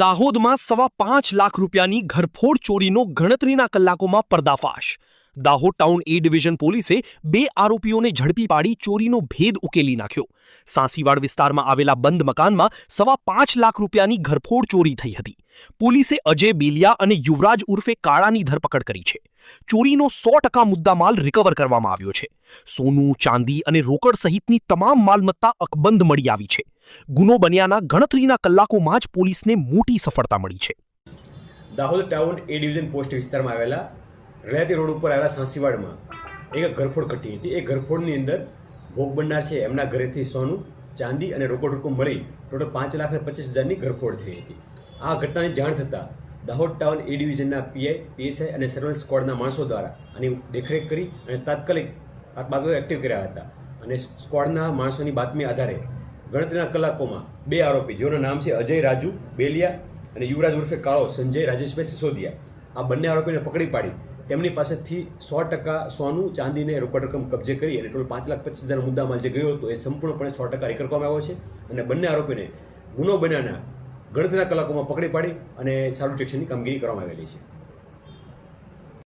દાહોદમાં 5.25 લાખ રૂપિયાની ઘરફોડ ચોરીનો ગણતરીના કલાકોમાં પર્દાફાશ. દાહોદ ટાઉન એ ડિવિઝન પોલીસે 2 આરોપીઓને ઝડપી પાડી ચોરીનો ભેદ ઉકેલી નાખ્યો. સાંસીવાડ વિસ્તારમાં આવેલા બંધ મકાનમાં 5.25 લાખ રૂપિયાની ઘરફોડ ચોરી થઈ હતી. પોલીસે અજય બેલિયા અને યુવરાજ ઉર્ફે કાળાની ધરપકડ કરી છે. ચોરીનો 100% મુદ્દામાલ રિકવર કરવામાં આવ્યો છે. સોનું, ચાંદી અને રોકડ સહિતની તમામ માલમત્તા અકબંધ મળી આવી છે. ગુનો બન્યાના ગણતરીના કલાકોમાં જ પોલીસને મોટી સફળતા મળી છે. દાહોદ ટાઉન એ ડિવિઝન પોસ્ટ વિસ્તારમાં આવેલા રળિયાતી રોડ ઉપર આવેલા સાંસીવાડમાં એક ઘરફોડ ઘટી હતી. એ ઘરફોડની અંદર ભોગ બનનાર છે એમના ઘરેથી સોનું, ચાંદી અને રોકડ રકમ મળી ટોટલ 5,25,000ની ઘરફોડ થઈ હતી. આ ઘટનાની જાણ થતાં દાહોદ ટાઉન એ ડિવિઝનના પીઆઈ, પીએસઆઈ અને સર્વેલન્સ સ્ક્વોડના માણસો દ્વારા આની દેખરેખ કરી અને તાત્કાલિક આ બાબતો એક્ટિવ કર્યા હતા. અને સ્ક્વોડના માણસોની બાતમી આધારે ગણતરીના કલાકોમાં 2 આરોપી જેઓના નામ છે અજય રાજુ બેલિયા અને યુવરાજ ઉર્ફે કાળો સંજય રાજેશભાઈ સિસોદિયા, આ બંને આરોપીને પકડી પાડી તેમની પાસેથી 100% સોનું, ચાંદીને રોકડ રકમ કબજે કરી અને ટોટલ 5,25,000 મુદ્દામાલ જે ગયો હતો એ સંપૂર્ણપણે 100% રિકવર કરવામાં આવ્યો છે. અને બંને આરોપીને ગુનો બન્યાના ગણતરીના કલાકોમાં પકડી પાડી અને સારું ડિટેક્શનની કામગીરી કરવામાં આવેલી છે.